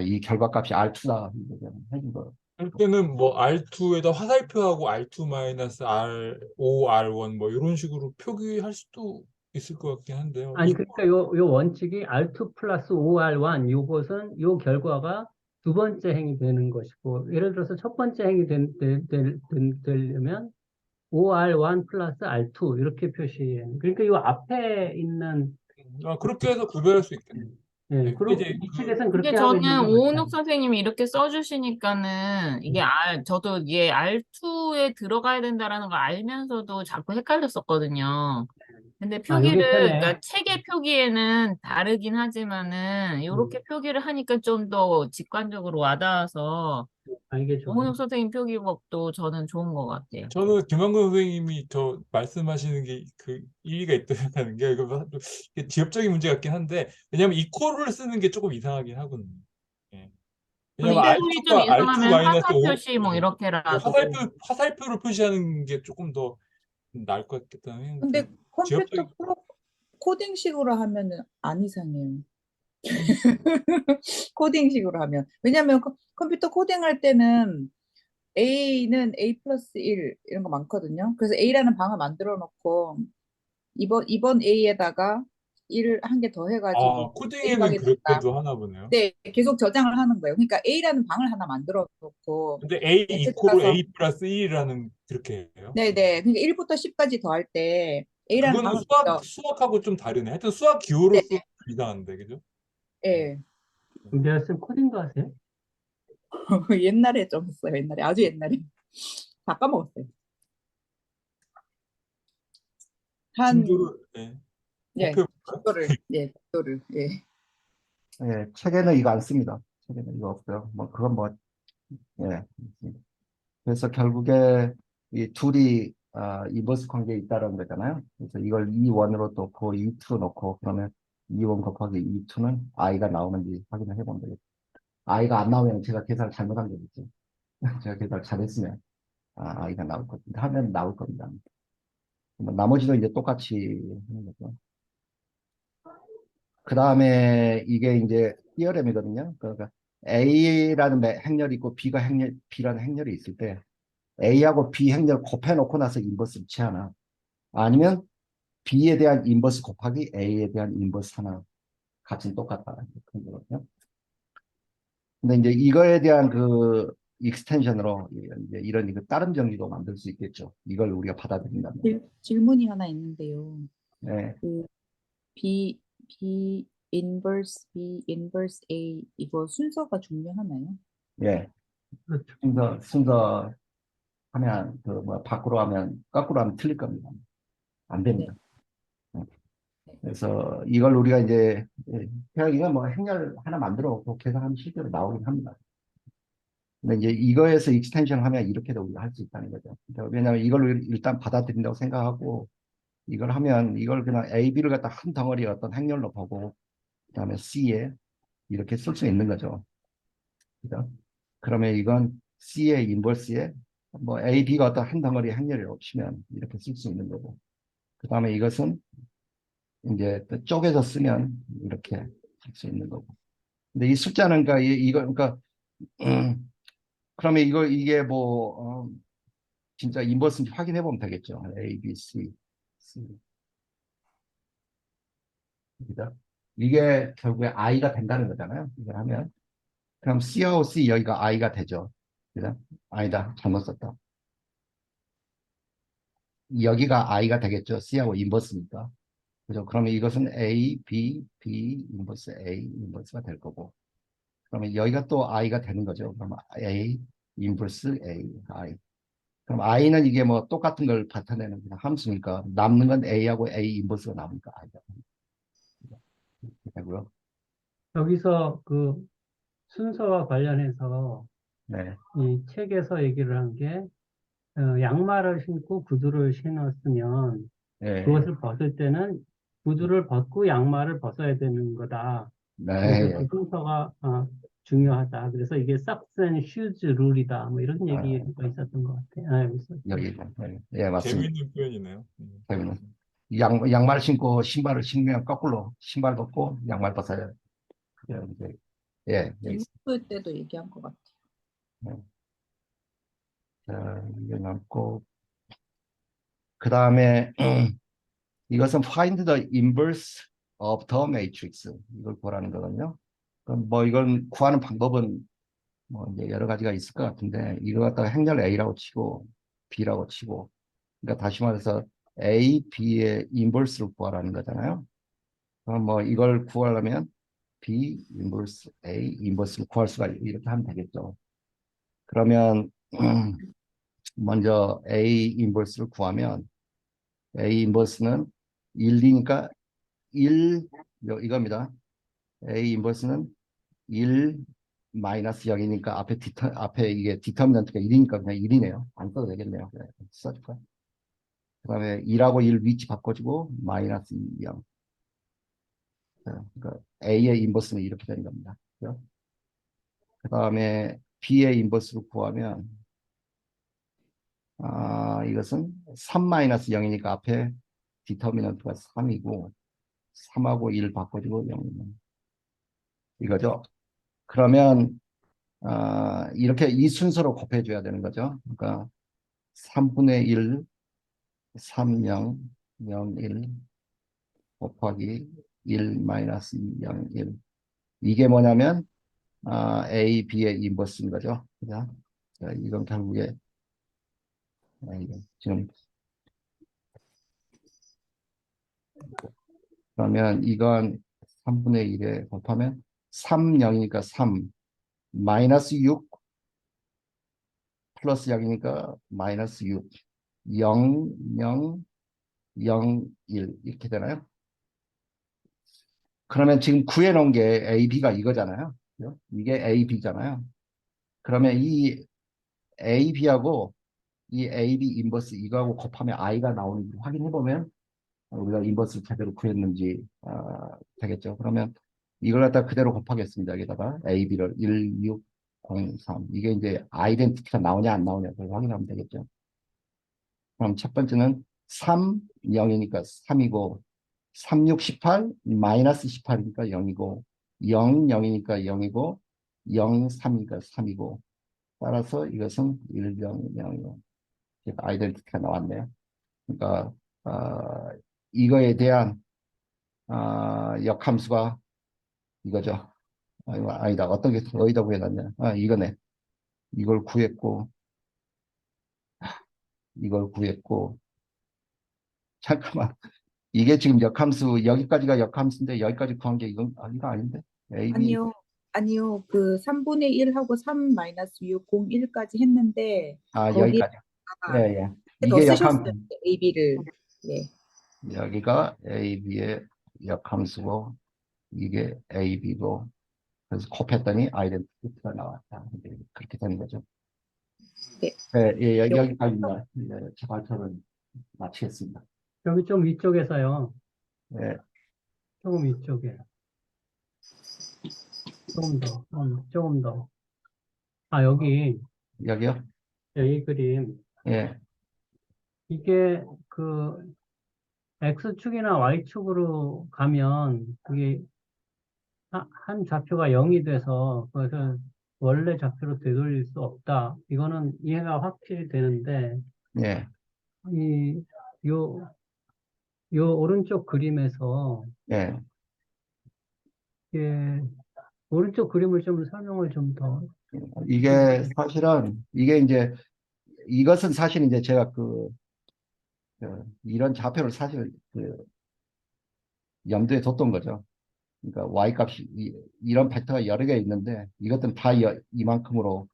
이 결과값이 R2다 이렇게 해준 거예요. 할 때는 뭐 R2에다 화살표하고 R2 마이너스 R5, R1 뭐 이런 식으로 표기할 수도 있을 것 같긴 한데요. 아니, 그러니까 요 원칙이 R2 플러스 5R1, 요것은, 요 결과가 두 번째 행이 되는 것이고, 예를 들어서 첫 번째 행이 되려면 5R1 플러스 R2, 이렇게 표시해. 그러니까 요 앞에 있는, 그렇게 해서 구별할 수 있겠네요. 예, 네, 그리고 이제 이 책에서는 이게 그렇게 하고 있는 저는 것 오은욱 같아요. 선생님이 이렇게 써주시니까는 이게 저도 이게 R2에 들어가야 된다라는 걸 알면서도 자꾸 헷갈렸었거든요. 근데 여기 표기를, 편에, 그러니까 책의 표기에는 다르긴 하지만은 이렇게 표기를 하니까 좀 더 직관적으로 와닿아서 이게 좋아요. 오은욱 선생님 표기법도 저는 좋은 것 같아요. 저는 김한근 선생님이 저 말씀하시는 게 그 일리가 있다 생각하는 게 이거 좀 이게 지엽적인 문제 같긴 한데 왜냐면 이코를 쓰는 게 조금 이상하긴 하거든요. 예. 근데 왜냐면 이꼴이 좀 R2가 R2 이상하면 마이너스 화살 5 표시 뭐 이렇게라도 화살표를 표시하는 게 조금 더 나을 것 같다는 생각이 근데 들어요. 컴퓨터 지엽적인 코딩식으로 하면은 안 이상해요. 코딩식으로 하면. 왜냐면 컴퓨터 코딩할 때는 A는 A 플러스 1 이런 거 많거든요. 그래서 A라는 방을 만들어 놓고 이번 A에다가 1을 한 개 더 해가지고 A 코딩에는 방이 된다. 그렇게도 하나 보네요. 네, 계속 저장을 하는 거예요. 그러니까 A라는 방을 하나 만들어 놓고 근데 A 예를 이코를 들어서 A 플러스 1이라는 그렇게 해요. 네네. 그러니까 1부터 10까지 더할 때 A라는 그거는 방을 먼저 수학하고 좀 다르네. 하여튼 수학 기호로 네, 쓰면 이상한데, 그죠? 예. 김대하 쌤 코딩도 하세요? 옛날에 좀 했어요. 옛날에 아주 옛날에 다 까먹었어요. 한 진도를, 예. 예, 목표 독도를 예. 예, 책에는 이거 안 씁니다. 책에는 이거 없고요. 뭐 그건 뭐 예. 그래서 결국에 이 둘이 인버스 관계에 있다는 거잖아요. 그래서 이걸 E1으로 또 그 E2로 넣고 그러면 E1 곱하기 E2는 I가 나오는지 확인을 해보면 되겠죠. I가 안 나오면 제가 계산을 잘못한 거겠죠. 제가 계산을 잘했으면 I가 나올 겁니다. 하면 나올 겁니다. 뭐 나머지도 이제 똑같이 하는 거죠. 그 다음에 이게 이제 티어렘이거든요. 그러니까 A라는 행렬이 있고 B라는 행렬이 있을 때 A하고 B 행렬 곱해놓고 나서 인버스를 취하나 아니면 B에 대한 인버스 곱하기 A에 대한 인버스 하나 값은 똑같다. 그런 거거든요. 근데 이제 이거에 대한 그 익스텐션으로 이제 이런 다른 정리도 만들 수 있겠죠. 이걸 우리가 받아들인다면. 질문이 하나 있는데요. 네. 그 B inverse B, inverse A 이거 순서가 중요하나요? 예, 그렇죠. 순서 하면 그 뭐 밖으로 하면 거꾸로 하면 틀릴 겁니다. 안 됩니다. 그래서 이걸 우리가 이제 이건 뭐 행렬 하나 만들어 놓고 계산하면 실제로 나오긴 합니다. 근데 이제 이거에서 익스텐션 하면 이렇게도 우리가 할 수 있다는 거죠. 그러니까 왜냐하면 이걸 일단 받아들인다고 생각하고 이걸 하면 이걸 그냥 A, B를 갖다 한 덩어리 어떤 행렬로 보고 그다음에 C에 이렇게 쓸 수 있는 거죠. 그죠? 그러면 이건 C의 인버스에 뭐 A, B가 어떤 한 덩어리 행렬이라고 치면 이렇게 쓸 수 있는 거고 그다음에 이것은 이제 또 쪼개서 쓰면 이렇게 쓸 수 있는 거고. 근데 이 숫자는 그러니까 이거 그러니까 그러면 이게 뭐 진짜 인버스인지 확인해 보면 되겠죠. A, B, C, C. 그죠? 이게 결국에 I가 된다는 거잖아요. 이걸 하면 그럼 C하고 C 여기가 I가 되죠. 그죠? 아니다. 잘못 썼다. 여기가 I가 되겠죠. C하고 인버스니까. 그죠? 그러면 이것은 A, B, B, 인버스 A, 인버스가 될 거고. 그러면 여기가 또 I가 되는 거죠. 그러면 A, 인버스 A, I. 그럼 I는 이게 뭐 똑같은 걸 나타내는 그냥 함수니까 남는 건 A하고 A 인버스가 남으니까 I가 되고요. 여기서 그 순서와 관련해서 네. 이 책에서 얘기를 한 게 양말을 신고 구두를 신었으면 네. 그것을 벗을 때는 구두를 벗고 양말을 벗어야 되는 거다. 그래서 네. 그 순서가 중요하다. 그래서 이게 socks and shoes 룰이다. 뭐 이런 얘기가 있었던 것 같아요. 여기 있었어요. 여기. 예, 맞습니다. 재미있는 표현이네요. 재밌는. 양말 신고 신발을 신으면 거꾸로 신발 벗고 양말 벗어야 돼요. 이제, 예, 여기 있습니다. 인물 때도 얘기한 것 같아요. 네. 자, 이게 남고 그 다음에 이것은 find the inverse of the matrix 이걸 구하라는 거거든요. 그럼 뭐 이건 구하는 방법은 뭐 이제 여러 가지가 있을 것 같은데 이거 갖다가 행렬 A라고 치고 B라고 치고 그러니까 다시 말해서 A, B의 인버스를 구하라는 거잖아요. 그럼 뭐 이걸 구하려면 B 인버스 A 인버스를 구할 수가 이렇게 하면 되겠죠. 그러면 먼저 A 인버스를 구하면 A 인버스는 1이니까 1 이겁니다. A 인버스는 1 마이너스 0이니까 앞에 이게 디터미넌트가 1이니까 그냥 1이네요. 안 써도 되겠네요. 그래, 써줄까? 그다음에 1하고 1 위치 바꿔주고 마이너스 2, 0. 그러니까 A의 인버스는 이렇게 되는 겁니다. 그죠? 그다음에 B의 인버스를 구하면 이것은 3 마이너스 0이니까 앞에 디터미넌트가 3이고 3하고 1 바꿔주고 0이면 이거죠. 그러면 이렇게 이 순서로 곱해줘야 되는 거죠. 그러니까 3분의 1, 3, 0, 0, 1 곱하기 1 마이너스 2, 0, 1 이게 뭐냐면 A, B의 인버스인 거죠. 그죠? 자, 이건 결국에 이건 지금 그러면 이건 3분의 1에 곱하면 3, 0이니까 3 마이너스 6 플러스 0이니까 마이너스 6 0, 0, 0, 1 이렇게 되나요? 그러면 지금 구해놓은 게 A, B가 이거잖아요. 그죠? 이게 A, B잖아요. 그러면 이 A, B하고 이 A, B 인버스 이거하고 곱하면 I가 나오는지 확인해보면 우리가 인버스를 제대로 구했는지 되겠죠. 그러면 이걸 갖다 그대로 곱하겠습니다. 여기다가 A, B를 1, 6, 0, 3 이게 이제 아이덴티티가 나오냐 안 나오냐 그걸 확인하면 되겠죠. 그럼 첫 번째는 3, 0이니까 3이고 3, 6, 18, 마이너스 18이니까 0이고 0, 0이니까 0이고 0, 3이니까 3이고 따라서 이것은 1, 0, 0, 0 아이덴티티가 나왔네요. 그러니까 이거에 대한 역함수가 이거죠. 이거 아니다. 어떤 게 어디다 구해놨냐. 이거네. 이걸 구했고 이걸 구했고 잠깐만 이게 지금 역함수, 여기까지가 역함수인데 여기까지 구한 게 이거 아닌데? AB, 아니요. 아니요. 그 3분의 1하고 3 마이너스 6, 0, 1까지 했는데 거기에 여기까지. 예, 예. 더 이게 쓰셨어요. 역함수. AB를. 예. 여기가 AB의 역함수고, 이게 AB고, 그래서 곱했더니 아이덴티티가 나왔다. 이제 그렇게 되는 거죠. 네. 네, 예, 여기까지입니다. 제 발표는 마치겠습니다. 여기 좀 위쪽에서요. 네, 조금 위쪽에. 조금 더. 아, 여기 여기요? 그림. 예, 이게 그 X축이나 Y축으로 가면 그게 한 좌표가 0이 돼서 그것을 원래 좌표로 되돌릴 수 없다. 이거는 이해가 확실히 되는데 예, 이 요 오른쪽 그림에서 예. 예, 오른쪽 그림을 좀 설명을 좀 더. 이게 사실은, 이것은 사실 이제 제가 이런 좌표를 사실 염두에 뒀던 거죠. 그러니까 Y 값이, 이런 벡터가 여러 개 있는데, 이것들은 다 이만큼으로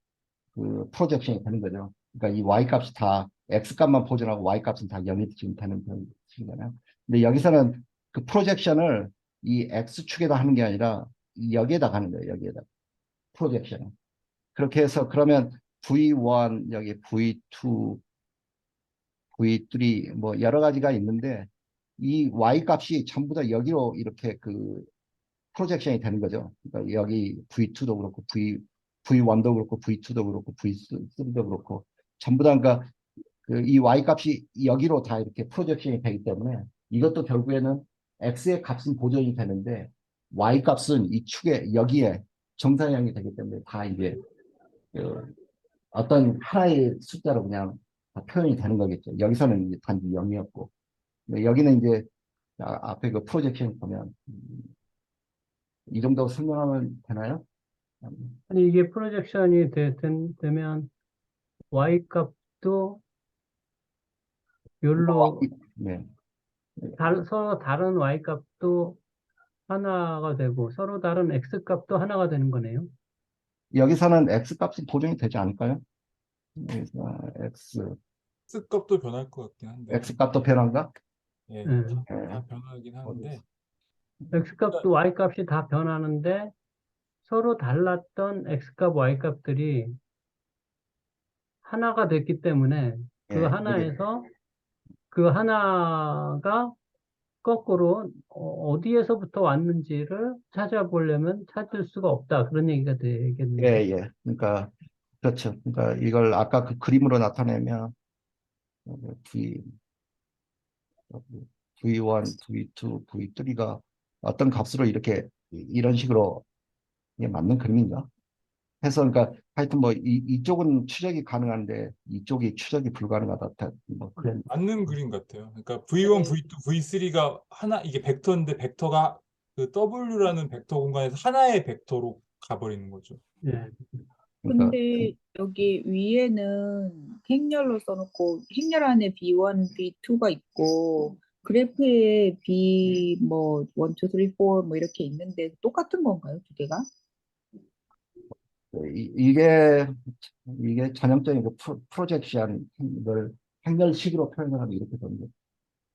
프로젝션이 되는 거죠. 그러니까 이 Y 값이 다 X 값만 보존하고 Y 값은 다 0이 지금 되는 식이잖아요. 근데 여기서는 그 프로젝션을 이 X축에다 하는 게 아니라 여기에다 가는 거예요. 여기에다. 프로젝션을. 그렇게 해서 그러면 V1, 여기 V2, V3 뭐 여러 가지가 있는데 이 Y 값이 전부 다 여기로 이렇게 프로젝션이 되는 거죠. 그러니까 여기 V2도 그렇고 V1도 그렇고 V2도 그렇고 V3도 그렇고 전부 다 그러니까 이 Y 값이 여기로 다 이렇게 프로젝션이 되기 때문에 이것도 결국에는 X의 값은 보존이 되는데 Y 값은 이 축에 여기에 정사량이 되기 때문에 다 이게 어떤 하나의 숫자로 그냥 다 표현이 되는 거겠죠. 여기서는 이제 단지 0이었고 여기는 이제 앞에 그 프로젝션 보면 이 정도 설명하면 되나요? 아니 이게 프로젝션이 되면 Y 값도 요로 네. 서로 다른 Y 값도 하나가 되고 서로 다른 X 값도 하나가 되는 거네요. 여기서는 X 값이 보존이 되지 않을까요? 그래서 X값도 변할 것 같긴 한데. X 값도 변한가? 예, 예. 다 변하긴 하는데. X 값도 Y 값이 다 변하는데 서로 달랐던 X 값, Y 값들이 하나가 됐기 때문에 그 예, 하나에서 그 하나가 거꾸로 어디에서부터 왔는지를 찾아보려면 찾을 수가 없다. 그런 얘기가 되겠네요. 예, 예. 그러니까 그렇죠. 그러니까 이걸 아까 그 그림으로 나타내면 V, V1, V2, V3가 어떤 값으로 이렇게 이런 식으로 이게 맞는 그림인가? 해서 그러니까 하여튼 뭐 이쪽은 추적이 가능한데 이쪽이 추적이 불가능하다. 뭐 그런 맞는 그림 같아요. 그러니까 V1, V2, V3가 하나, 이게 벡터인데 벡터가 그 W라는 벡터 공간에서 하나의 벡터로 가버리는 거죠. 예. 그러니까 근데 여기 위에는 행렬로 써놓고 행렬 안에 B1, B2가 있고 그래프에 B 뭐 1, 2, 3, 4 뭐 이렇게 있는데 똑같은 건가요? 두 개가? 이게 전형적인 그 프로젝션을 행렬식으로 표현을 하면 이렇게 됩니다.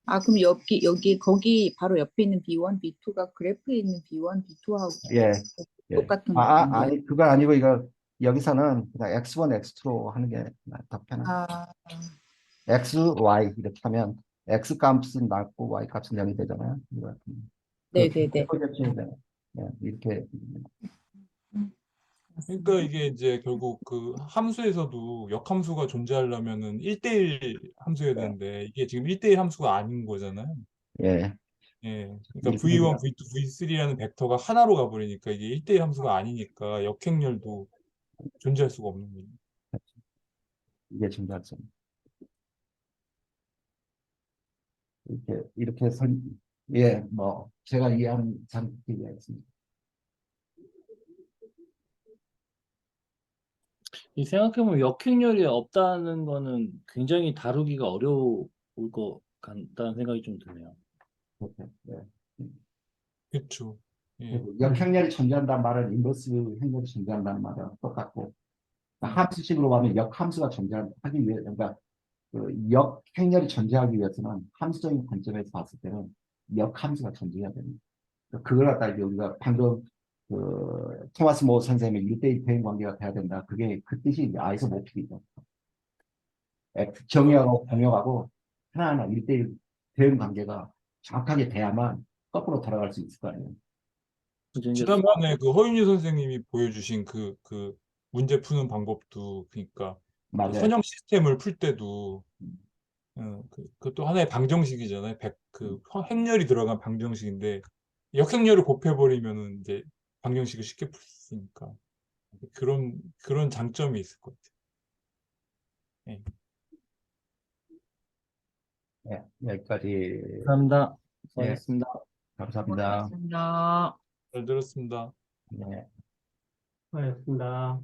아, 그럼 여기 거기 바로 옆에 있는 B1, B2가 그래프에 있는 B1, B2하고 예, 예. 똑같은 건가요? 아니 그거 아니고 이거 여기서는 그냥 X1, X2로 하는 게 더 편해요. 아, X, Y 이렇게 하면 X 값은 낮고 Y 값은 0이 되잖아요. 네네네. 프로젝션이 돼요. 예, 이렇게 그러니까 이게 이제 결국 그 함수에서도 역함수가 존재하려면은 1대1 함수여야 되는데 이게 지금 1대1 함수가 아닌 거잖아요. 예, 예. 그러니까 이렇게 V1, 되면 V2, V3라는 벡터가 하나로 가버리니까 이게 1대1 함수가 아니니까 역행렬도 존재할 수가 없는 거예요. 이게 중요하죠. 이렇게 예, 뭐 제가 이해하는 이해했습니다. 이 생각해보면 역행렬이 없다는 거는 굉장히 다루기가 어려울 것 같다는 생각이 좀 드네요. 그렇죠. 네. 그렇죠. 예. 그리고 역행렬이 존재한다는 말은 인버스 행렬이 존재한다는 말은 똑같고 함수식으로 하면 역함수가 존재하기 위해 그러니까 그 역행렬이 존재하기 위해서는 함수적인 관점에서 봤을 때는 역함수가 존재해야 됩니다. 그걸 갖다 이제 우리가 방금 그 토마스 모 선생님의 1대1 대응 관계가 돼야 된다. 그게 그 뜻이 이제 아이소 모픽이죠. 정의하고 공역하고 하나하나 1대1 대응 관계가 정확하게 돼야만 거꾸로 돌아갈 수 있을 거 아니에요. 이제 지난번에 그 허윤희 선생님이 보여주신 그 문제 푸는 방법도 그러니까 그 맞아요. 선형 시스템을 풀 때도 그것도 하나의 방정식이잖아요. 그 행렬이 들어간 방정식인데 역행렬을 곱해버리면은 이제 방정식을 쉽게 풀 수 있으니까 그런 장점이 있을 것 같아요. 예. 네, 여기까지. 감사합니다. 네, 수고하셨습니다. 감사합니다. 고맙습니다. 잘 들었습니다. 네. 수고하셨습니다.